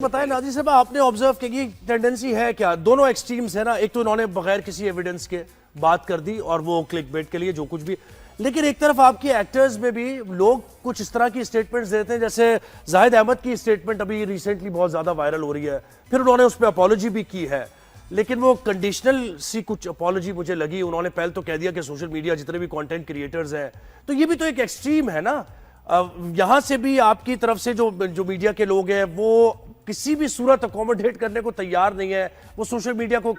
بتائیں ناظر صاحب، آپ نے آبزرو کی یہ ٹینڈنسی ہے کیا؟ دونوں ایکسٹریمز ہیں نا، ایک تو انہوں نے بغیر کسی ایویڈنس کے بات کر دی اور وہ کلک بیٹ کے لیے جو کچھ بھی، لیکن ایک طرف آپ کی ایکٹرز میں بھی لوگ کچھ اس طرح کی سٹیٹمنٹس دیتے ہیں، جیسے زاہد احمد کی سٹیٹمنٹ ابھی ریسنٹلی بہت زیادہ وائرل ہو رہی ہے، پھر انہوں نے اس پہ اپالوجی بھی کی ہے، لیکن وہ کنڈیشنل سی کچھ اپالوجی مجھے لگی۔ انہوں نے پہل تو کہہ دیا کہ سوشل میڈیا جتنے بھی کانٹینٹ کریٹرز ہیں، تو یہ بھی تو ایک ایکسٹریم ہے نا۔ یہاں سے بھی آپ کی طرف سے جو میڈیا کے لوگ ہیں وہ کسی بھی صورت اکوموڈیٹ کرنے کو تیار نہیں ہے، وہ سوشل میڈیا کو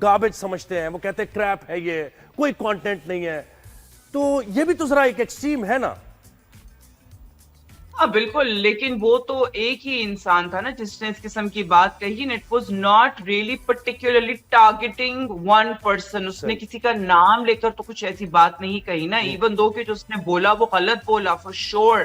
گاربیج سمجھتے ہیں، وہ کہتے ہیں کریپ ہے، یہ کوئی کانٹینٹ نہیں ہے، تو یہ بھی تو ذرا ایک ایکسٹریم ہے نا۔ ہاں بالکل، لیکن وہ تو ایک ہی انسان تھا نا جس نے اس قسم کی بات کہی۔ It was not really particularly targeting one person, اس نے کسی کا نام لے کر تو کچھ ایسی بات نہیں کہی نا، ایون دو کہ جو اس نے بولا وہ غلط بولا فور شور،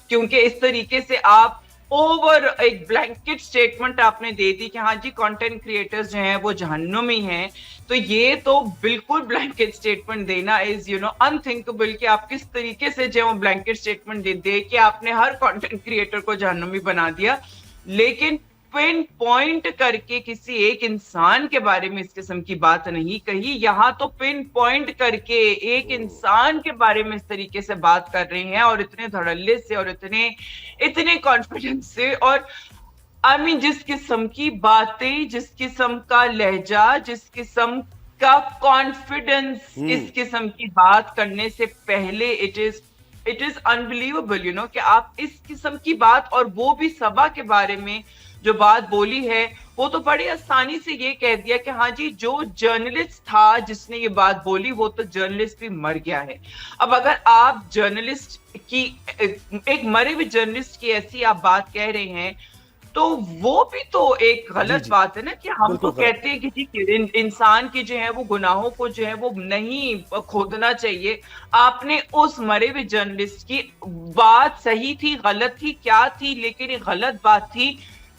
کیونکہ اس طریقے سے آپ اوور ایک بلینکٹ سٹیٹمنٹ آپ نے دے دی کہ ہاں جی کانٹینٹ کریٹرز جو ہیں وہ جہنمی ہیں، تو یہ تو بالکل بلینکٹ سٹیٹمنٹ دینا از انتھنکبل کہ آپ کس طریقے سے جو بلینکٹ سٹیٹمنٹ دے کہ آپ نے ہر کانٹینٹ کریٹر کو جہنمی بنا دیا، لیکن پن پوائنٹ کر کے کسی ایک انسان کے بارے میں اس قسم کی بات نہیں کہی۔ یہاں تو پن پوائنٹ کر کے ایک انسان کے بارے میں اس طریقے سے بات کر رہے ہیں، اور اتنے دھڑلے سے اور اتنے کانفیڈنس سے، اور جس قسم کی باتیں، جس قسم کا لہجہ، جس قسم کا کانفیڈنس اس قسم کی بات کرنے سے پہلے it is unbelievable کہ آپ اس قسم کی بات، اور وہ بھی صبا کے بارے میں جو بات بولی ہے، وہ تو بڑی آسانی سے یہ کہہ دیا کہ ہاں جی جو جرنلسٹ تھا جس نے یہ بات بولی وہ تو جرنلسٹ بھی مر گیا ہے۔ اب اگر آپ جرنلسٹ کی ایک مرے ہوئے جرنلسٹ کی ایسی آپ بات کہہ رہے ہیں تو وہ بھی تو ایک غلط بات ہے نا، کہ ہم تو کہتے ہیں کہ انسان کی جو ہے وہ گناہوں کو جو ہے وہ نہیں کھودنا چاہیے۔ آپ نے اس مرے ہوئے جرنلسٹ کی بات صحیح تھی غلط تھی کیا تھی، لیکن یہ غلط بات تھی،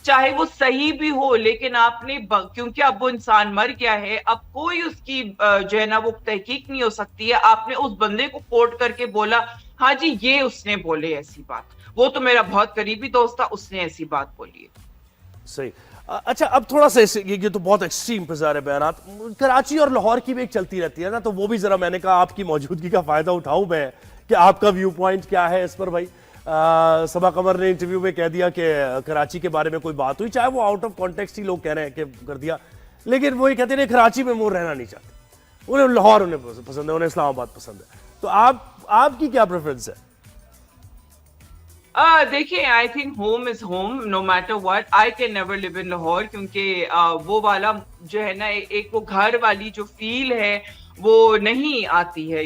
چاہے وہ صحیح بھی ہو، لیکن آپ نے کیونکہ اب وہ انسان مر گیا ہے، اب کوئی اس کی جو ہے نا وہ تحقیق نہیں ہو سکتی ہے، آپ نے اس بندے کو کوٹ کر کے بولا ہاں جی یہ اس نے بولے ایسی بات، وہ تو میرا بہت قریبی دوست تھا اس نے ایسی بات بولی ہے۔ صحیح۔ اچھا اب تھوڑا سا یہ تو بہت ایکسٹریم پہ ظاہر بیانات، کراچی اور لاہور کی بھی ایک چلتی رہتی ہے نا، تو وہ بھی ذرا میں نے کہا آپ کی موجودگی کا فائدہ اٹھاؤں میں کہ آپ کا ویو پوائنٹ کیا ہے اس پر۔ بھائی صبا قمر نے انٹرویو میں کہہ دیا کہ کراچی کے بارے میں کوئی بات ہوئی، چاہے وہ آؤٹ آف کانٹیکسٹ ہی لوگ کہہ رہے ہیں کہ کر دیا، لیکن وہ یہ کہتے ہیں کراچی میں وہ رہنا نہیں چاہتے، انہیں لاہور انہیں پسند ہے، انہیں اسلام آباد پسند ہے، تو آپ کی کیا پریفرنس ہے؟ دیکھیں I think home is home no matter what, I can never live in Lahore, کیونکہ وہ والا جو ہے نا ایک وہ گھر والی جو فیل ہے وہ نہیں آتی ہے،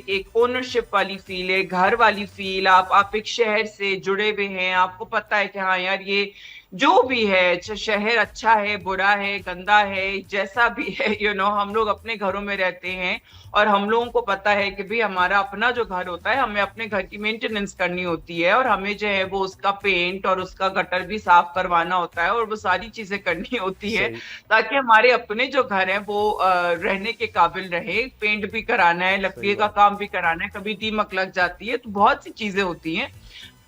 ایک اونرشپ والی فیل ہے، گھر والی فیل، آپ ایک شہر سے جڑے ہوئے ہیں، آپ کو پتا ہے کہ ہاں یار یہ جو بھی ہے شہر اچھا ہے برا ہے گندا ہے جیسا بھی ہے، ہم لوگ اپنے گھروں میں رہتے ہیں، اور ہم لوگوں کو پتا ہے کہ بھی ہمارا اپنا جو گھر ہوتا ہے ہمیں اپنے گھر کی مینٹیننس کرنی ہوتی ہے، اور ہمیں جو ہے وہ اس کا پینٹ اور اس کا گٹر بھی صاف کروانا ہوتا ہے، اور وہ ساری چیزیں کرنی ہوتی ہے تاکہ ہمارے اپنے جو گھر ہیں وہ رہنے کے قابل رہے۔ پینٹ بھی کرانا ہے، لکڑی کا کام بھی کرانا ہے، کبھی دیمک لگ جاتی ہے، تو بہت سی چیزیں ہوتی ہیں۔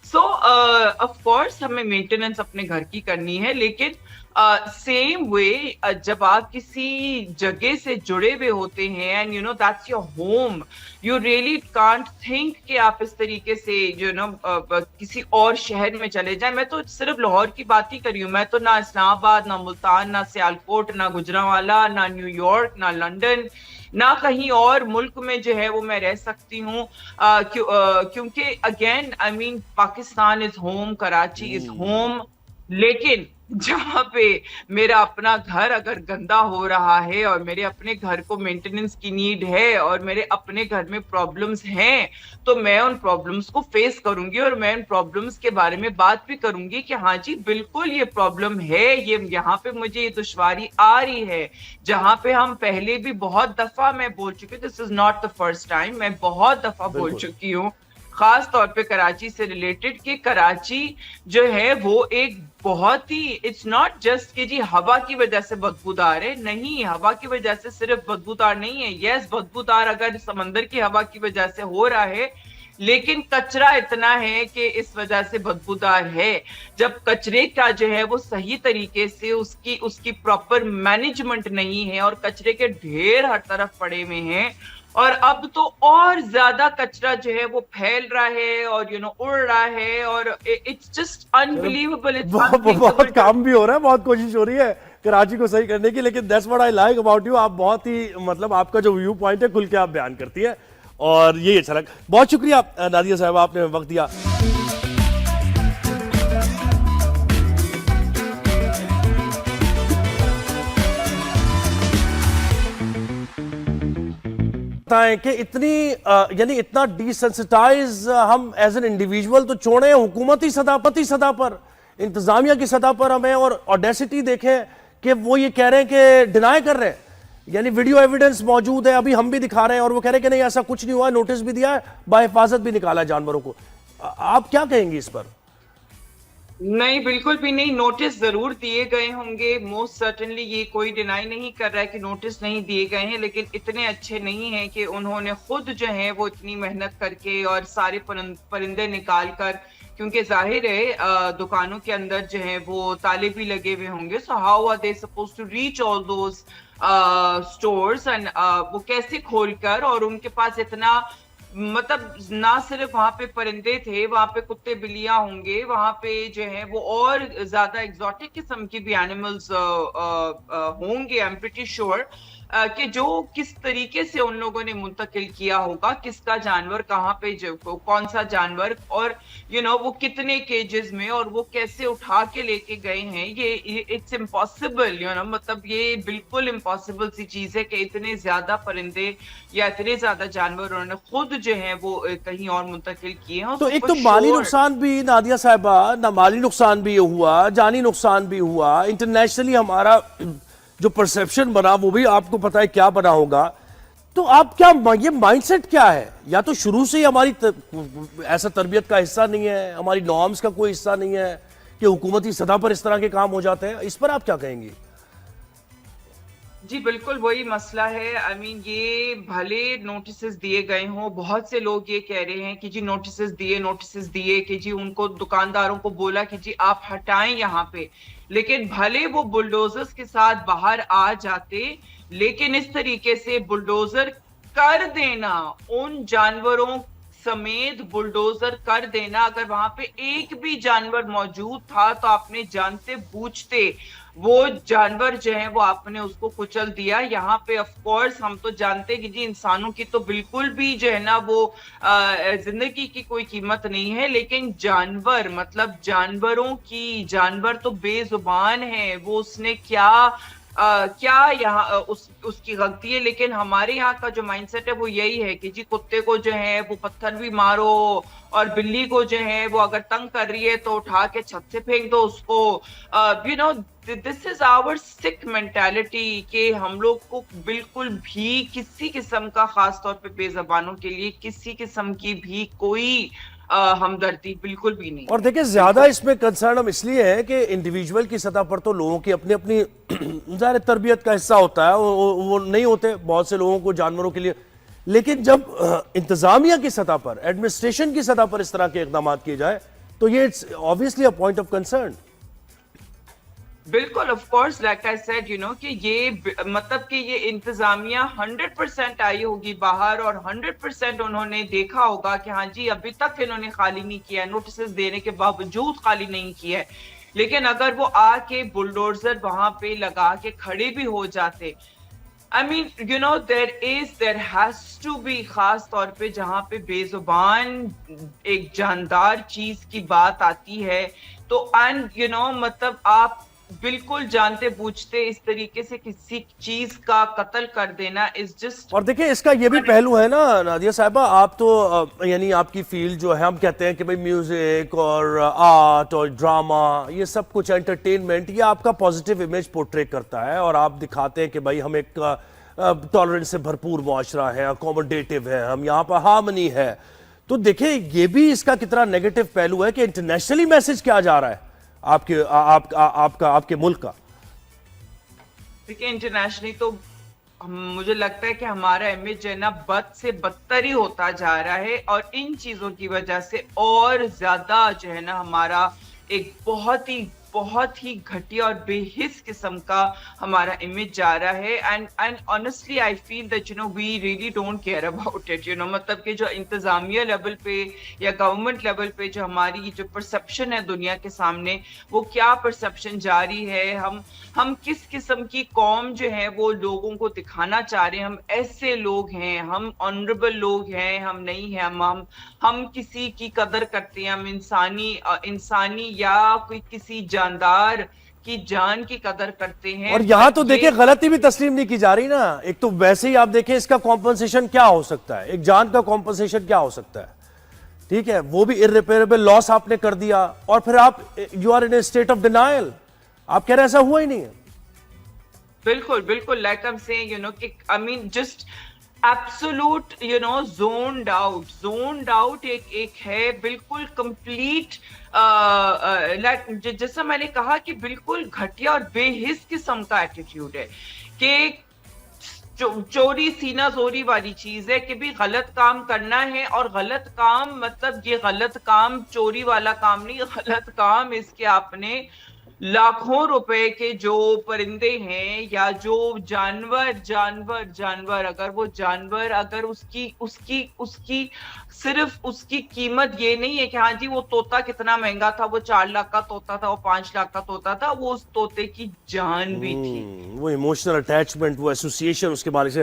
سو آف کورس ہمیں مینٹیننس اپنے گھر کی کرنی ہے، لیکن سیم وے جب آپ کسی جگہ سے جڑے ہوئے ہوتے ہیں and that's your home, you really can't think کہ آپ اس طریقے سے کسی اور شہر میں چلے جائیں۔ میں تو صرف لاہور کی بات ہی کری ہوں، میں تو نہ اسلام آباد، نہ ملتان، نہ سیالکوٹ، نہ گجرانوالہ، نہ نیو یارک، نہ لنڈن، نہ کہیں اور ملک میں جو ہے وہ میں رہ سکتی ہوں، کیونکہ again Pakistan is home, Karachi is home, لیکن جہاں پہ میرا اپنا گھر اگر گندا ہو رہا ہے اور میرے اپنے گھر کو مینٹیننس کی نیڈ ہے اور میرے اپنے گھر میں پرابلمز ہیں، تو میں ان پرابلمز کو فیس کروں گی، اور میں ان پرابلمز کے بارے میں بات بھی کروں گی کہ ہاں جی بالکل یہ پرابلم ہے، یہاں پہ مجھے یہ دشواری آ رہی ہے، جہاں پہ ہم پہلے بھی بہت دفعہ میں بول چکی ہوں، this is not the first time, میں بہت دفعہ بول چکی ہوں خاص طور پہ کراچی سے ریلیٹڈ، کہ کراچی جو ہے وہ ایک بہت ہی اٹس ناٹ جسٹ کہ جی ہوا کی وجہ سے بدبودار ہے، نہیں، ہوا کی وجہ سے صرف بدبودار نہیں ہے، یس بدبودار اگر سمندر کی ہوا کی وجہ سے ہو رہا ہے، لیکن کچرا اتنا ہے کہ اس وجہ سے بدبودار ہے. جب کچرے کا جو ہے وہ صحیح طریقے سے اس کی پراپر مینجمنٹ نہیں ہے اور کچرے کے ڈھیر ہر طرف پڑے ہوئے ہیں, اور اب تو اور زیادہ کچرا جو ہے وہ پھیل رہا ہے اور اڑ رہا ہے, اور اٹس جسٹ انبلیویبل. بہت کام بھی ہو رہا ہے, بہت کوشش ہو رہی ہے کراچی کو صحیح کرنے کی, لیکن that's what I like about you. آپ بہت ہی مطلب آپ کا جو ویو پوائنٹ ہے کھل کے آپ بیان کرتی ہے, اور یہی اچھا لگا. بہت شکریہ نادیہ صاحبہ, آپ نے وقت دیا. کہ اتنی یعنی اتنا ڈی سینسٹائز ہم ایز این انڈیویجول تو چھوڑیں, حکومتی سطح پر, انتظامیہ کی سطح پر ہمیں, اور آڈیسٹی دیکھیں کہ وہ یہ کہہ رہے ہیں کہ ڈینائی کر رہے ہیں, یعنی ویڈیو ایویڈنس موجود ہے, ابھی ہم بھی دکھا رہے ہیں, اور وہ کہہ رہے ہیں کہ نہیں ایسا کچھ نہیں ہوا, نوٹس بھی دیا ہے, بحفاظت بھی نکالا جانوروں کو. آپ کیا کہیں گی اس پر؟ نہیں, بالکل بھی نہیں. نوٹس ضرور دیے گئے ہوں گے, موسٹ سرٹنلی, یہ کوئی ڈینائی نہیں کر رہا ہے کہ نوٹس نہیں دیے گئے ہیں, لیکن اتنے اچھے نہیں ہیں کہ انہوں نے خود جو ہے وہ اتنی محنت کر کے اور سارے پرندے نکال کر, کیونکہ ظاہر ہے دکانوں کے اندر جو ہے وہ تالے بھی لگے ہوئے ہوں گے. So how are they suppose to reach all those stores, and وہ کیسے کھول کر, اور ان کے پاس اتنا مطلب نہ صرف وہاں پہ پرندے تھے, وہاں پہ کتے بلیاں ہوں گے, وہاں پہ جو ہے وہ اور زیادہ ایگزوٹک قسم کی بھی اینیملز ہوں گے. آئی ایم پریٹی شیور کہ جو کس طریقے سے ان لوگوں نے منتقل کیا ہوگا, کس کا جانور کہاں پہ, کون سا جانور, اور وہ کتنے کیجز میں, اور وہ کیسے اٹھا کے لے کے گئے ہیں. یہ اٹس امپاسبل, مطلب یہ بالکل امپاسبل سی چیز ہے کہ اتنے زیادہ پرندے یا اتنے زیادہ جانور انہوں نے خود جو ہیں وہ کہیں اور منتقل کیے ہیں. تو ایک تو مالی نقصان بھی نادیہ صاحبہ, نہ مالی نقصان بھی ہوا, جانی نقصان بھی ہوا, انٹرنیشنلی ہمارا جو پرسیپشن بنا وہ بھی آپ کو پتا ہے کیا بنا ہوگا. تو آپ کیا, یہ مائنڈ سیٹ کیا ہے؟ یا تو شروع سے ہی ہماری ایسا تربیت کا حصہ نہیں ہے, ہماری نارمز کا کوئی حصہ نہیں ہے کہ حکومتی سطح پر اس طرح کے کام ہو جاتے ہیں, اس پر آپ کیا کہیں گی؟ جی بالکل وہی مسئلہ ہے. آئی مین یہ بھلے نوٹسز دیے گئے ہوں, بہت سے لوگ یہ کہہ رہے ہیں کہ جی نوٹسز دیے کہ جی ان کو دکانداروں کو بولا کہ جی آپ ہٹائیں یہاں پہ, لیکن بھلے وہ بلڈوزرز کے ساتھ باہر آ جاتے, لیکن اس طریقے سے بلڈوزر کر دینا, ان جانوروں سمیت بلڈوزر کر دینا, اگر وہاں پہ ایک بھی جانور موجود تھا تو آپ نے جانتے بوجھتے وہ جانور جو ہے وہ آپ نے اس کو کچل دیا. یہاں پہ آف کورس ہم تو جانتے کہ جی انسانوں کی تو بالکل بھی جو ہے نا وہ زندگی کی کوئی قیمت نہیں ہے, لیکن جانور, مطلب جانور تو بے زبان ہے, وہ اس نے کیا یہاں اس کی غلطی ہے. لیکن ہمارے یہاں کا جو مائنڈ سیٹ ہے وہ یہی ہے کہ جی کتے کو جو ہے وہ پتھر بھی مارو, اور بلی کو جو ہے وہ اگر تنگ کر رہی ہے تو اٹھا کے چھت سے پھینک دو اس کو. دس از آور سک مینٹالٹی کہ ہم لوگ کو بالکل بھی کسی قسم کا, خاص طور پہ بے زبانوں کے لیے کسی قسم کی بھی کوئی ہمدردی بالکل بھی نہیں. اور دیکھیں زیادہ اس میں کنسرن ہم اس لیے ہے کہ انڈیویجول کی سطح پر تو لوگوں کی اپنی اپنی ظاہر تربیت کا حصہ ہوتا ہے, وہ نہیں ہوتے بہت سے لوگوں کو جانوروں کے لیے, لیکن جب انتظامیہ کی سطح پر, ایڈمنسٹریشن کی سطح پر اس طرح کے اقدامات کیے جائے تو یہ obviously a point of concern. بالکل of course, like I said کہ یہ مطلب کہ یہ انتظامیہ 100% آئی ہوگی باہر, اور 100% انہوں نے دیکھا ہوگا کہ ہاں جی ابھی تک انہوں نے خالی نہیں کیا, نوٹسز دینے کے باوجود خالی نہیں کیا ہے. لیکن اگر وہ آ کے بلڈوزر وہاں پہ لگا کے کھڑے بھی ہو جاتے, I mean, there has to be, خاص طور پہ جہاں پہ بے زبان ایک جاندار چیز کی بات آتی ہے تو مطلب آپ بالکل جانتے بوجھتے اس طریقے سے کسی چیز کا قتل کر دینا is just. اور دیکھیں اس کا یہ بھی پہلو ہے نا نادیہ صاحبہ, آپ تو یعنی آپ کی فیلڈ جو ہے, ہم کہتے ہیں کہ بھئی میوزک اور آرٹ اور ڈراما, یہ سب کچھ انٹرٹینمنٹ, یہ آپ کا پازیٹیو امیج پورٹریٹ کرتا ہے, اور آپ دکھاتے ہیں کہ بھئی ہم ایک ٹالرنس سے بھرپور معاشرہ ہے, اکوموڈیٹیو ہے, ہم یہاں پر ہارمنی ہے. تو دیکھیں یہ بھی اس کا کتنا نیگیٹو پہلو ہے کہ انٹرنیشنلی میسج کیا جا رہا ہے آپ کے ملک کا. دیکھیں انٹرنیشنلی تو مجھے لگتا ہے کہ ہمارا امیج جو ہے نا بد سے بدتر ہی ہوتا جا رہا ہے, اور ان چیزوں کی وجہ سے اور زیادہ جو ہے نا ہمارا ایک بہت ہی گھٹیا اور بے حس قسم کا ہمارا امیج جا رہا ہے. And honestly I feel that we really don't care about it, مطلب کہ جو انتظامیہ لیول پہ یا گورنمنٹ لیول پہ جو ہماری جو پرسپشن ہے دنیا کے سامنے, وہ کیا پرسپشن جاری ہے, ہم کس قسم کی قوم جو ہے وہ لوگوں کو دکھانا چاہ رہے ہیں, ہم ایسے لوگ ہیں, ہم آنریبل لوگ ہیں, ہم نہیں ہیں, ہم کسی کی قدر کرتے ہیں, ہم انسانی یا کوئی کسی جاندار کی جان کی قدر کرتے ہیں. اور یہاں تو دیکھیں غلطی بھی تسلیم نہیں کی جا رہی نا. ایک تو ویسے ہی آپ دیکھیں اس کا کمپنسیشن کیا ہو سکتا ہے, ایک جان کا کمپنسیشن کیا ہو سکتا ہے, ٹھیک ہے, وہ بھی irreparable لاس آپ نے کر دیا, اور پھر آپ you are in a state of denial, آپ کہہ رہے ایسا ہوا ہی نہیں ہے. بالکل لائک I'm saying, کہ I mean just absolute, zoned out ایک ہے بالکل کمپلیٹ, جیسا میں نے کہا کہ بالکل گھٹیا اور بے حس قسم کا ایٹیٹیوڈ ہے, کہ چوری سینہ زوری والی چیز ہے کہ بھی غلط کام کرنا ہے, اور غلط کام مطلب یہ غلط کام چوری والا کام نہیں, غلط کام اس کے آپ نے لاکھوں روپے کے جو پرندے ہیں یا جو جانور اگر وہ جانور اگر اس کی صرف اس کی قیمت یہ نہیں ہے کہ ہاں جی وہ طوطا کتنا مہنگا تھا, وہ 4 لاکھ کا طوطا تھا, وہ 5 لاکھ کا طوطا تھا, وہ اس طوطے کی جان بھی تھی. وہ ایموشنل اٹیچمنٹ, وہ ایسوسیشن اس کے بارے سے.